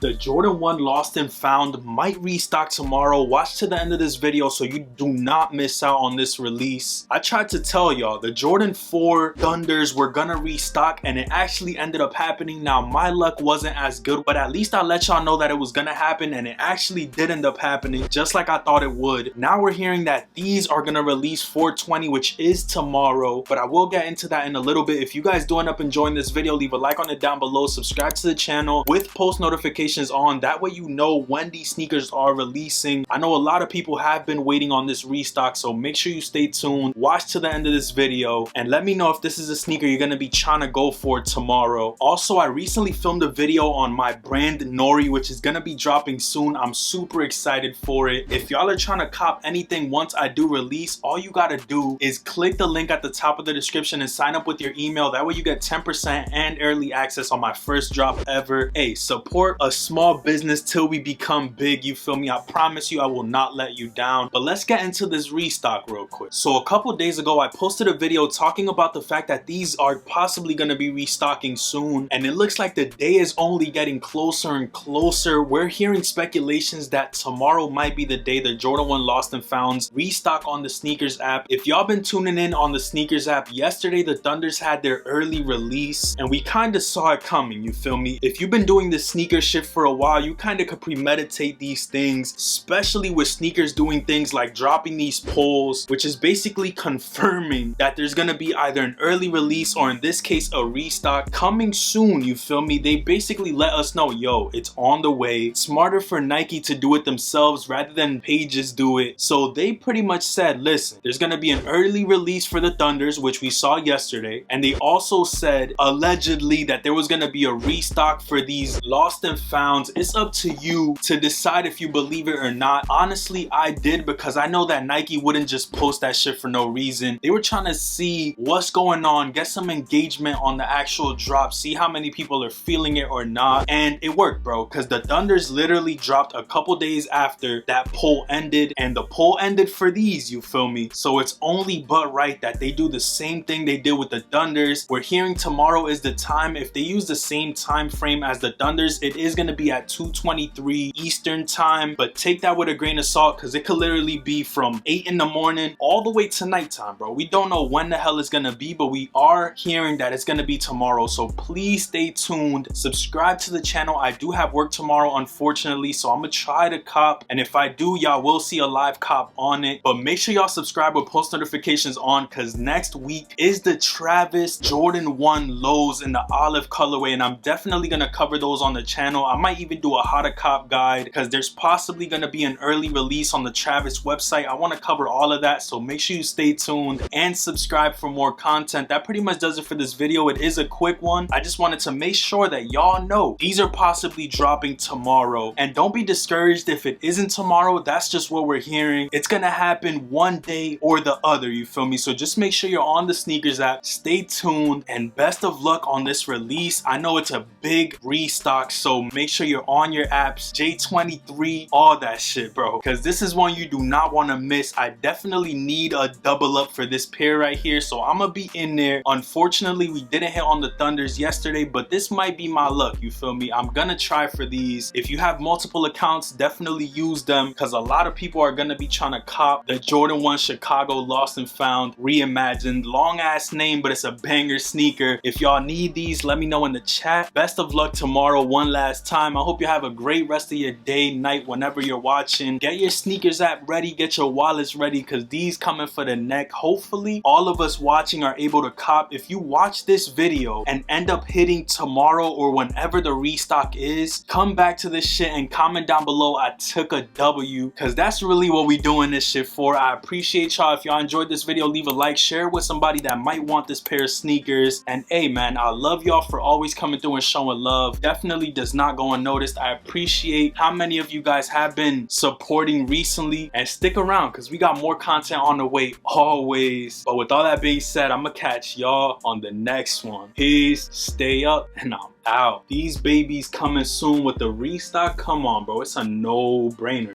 The Jordan 1 Lost and Found might restock tomorrow. Watch to the end of this video so you do not miss out on this release. I tried to tell y'all the Jordan 4 Thunders were gonna restock and it actually ended up happening. Now my luck wasn't as good, but at least I let y'all know that it was gonna happen, and it actually did end up happening just like I thought it would. Now we're hearing that these are gonna release 420, which is tomorrow, but I will get into that in a little bit. If you guys do end up enjoying this video, leave a like on it down below, subscribe to the channel with post notifications on, that way you know when these sneakers are releasing. I know a lot of people have been waiting on this restock, so make sure you stay tuned, watch to the end of this video, and let me know if this is a sneaker you're gonna be trying to go for tomorrow. Also, I recently filmed a video on my brand NORI, which is gonna be dropping soon. I'm super excited for it. If y'all are trying to cop anything once I do release, all you gotta do is click the link at the top of the description and sign up with your email. That way you get 10% and early access on my first drop ever. Hey, support a small business till we become big, you feel me? I promise you I will not let you down. But let's get into this restock real quick. So a couple days ago I posted a video talking about the fact that these are possibly going to be restocking soon, and it looks like the day is only getting closer and closer. We're hearing speculations that tomorrow might be the day the Jordan 1 Lost and Founds restock on the SNKRS app. If y'all been tuning in on the SNKRS app, yesterday the Thunders had their early release and we kind of saw it coming, you feel me? If you've been doing the sneaker shit for a while, you kind of could premeditate these things, especially with sneakers doing things like dropping these polls, which is basically confirming that there's gonna be either an early release or in this case a restock coming soon, you feel me? They basically let us know, yo, it's on the way. It's smarter for Nike to do it themselves rather than pages do it. So they pretty much said, listen, there's gonna be an early release for the Thunders, which we saw yesterday, and they also said allegedly that there was gonna be a restock for these Lost and Founds. It's up to you to decide if you believe it or not. Honestly, I did, because I know that Nike wouldn't just post that shit for no reason. They were trying to see what's going on, get some engagement on the actual drop, see how many people are feeling it or not, and it worked, bro, because the Thunders literally dropped a couple days after that poll ended, and the poll ended for these, you feel me? So it's only but right that they do the same thing they did with the Thunders. We're hearing tomorrow is the time. If they use the same time frame as the Thunders, it is going to be at 2:23 Eastern time, but take that with a grain of salt, because it could literally be from 8 in the morning all the way to nighttime, bro. We don't know when the hell it's gonna be, but we are hearing that it's gonna be tomorrow, so please stay tuned, subscribe to the channel. I do have work tomorrow, unfortunately, so I'm gonna try to cop, and if I do, y'all will see a live cop on it. But make sure y'all subscribe with post notifications on, because next week is the Travis Jordan 1 lows in the olive colorway, and I'm definitely gonna cover those on the channel. I might even do a how to cop guide, because there's possibly going to be an early release on the Travis website. I want to cover all of that, so make sure you stay tuned and subscribe for more content. That pretty much does it for this video. It is a quick one. I just wanted to make sure that y'all know these are possibly dropping tomorrow, and don't be discouraged if it isn't tomorrow. That's just what we're hearing. It's gonna happen one day or the other, you feel me? So just make sure you're on the SNKRS app, stay tuned, and best of luck on this release. I know it's a big restock, so make sure you're on your apps, J23, all that shit, bro, because this is one you do not want to miss. I definitely need a double up for this pair right here, so I'm gonna be in there. Unfortunately, we didn't hit on the Thunders yesterday, but this might be my luck, you feel me? I'm gonna try for these. If you have multiple accounts, definitely use them, because a lot of people are gonna be trying to cop the Jordan 1 Chicago Lost and Found Reimagined. Long ass name, but it's a banger sneaker. If y'all need these, let me know in the chat. Best of luck tomorrow one last time. I hope you have a great rest of your day, night, whenever you're watching. Get your SNKRS app ready, get your wallets ready, because these coming for the neck. Hopefully all of us watching are able to cop. If you watch this video and end up hitting tomorrow or whenever the restock is, come back to this shit and comment down below I took a W, because that's really what we doing this shit for. I appreciate y'all. If y'all enjoyed this video, leave a like, share it with somebody that might want this pair of sneakers, and hey man, I love y'all for always coming through and showing love. Definitely does not go unnoticed. I appreciate how many of you guys have been supporting recently, and stick around because we got more content on the way always. But with all that being said, I'm gonna catch y'all on the next one. Peace, stay up, and I'm out. These babies coming soon with the restock. Come on, bro, it's a no-brainer.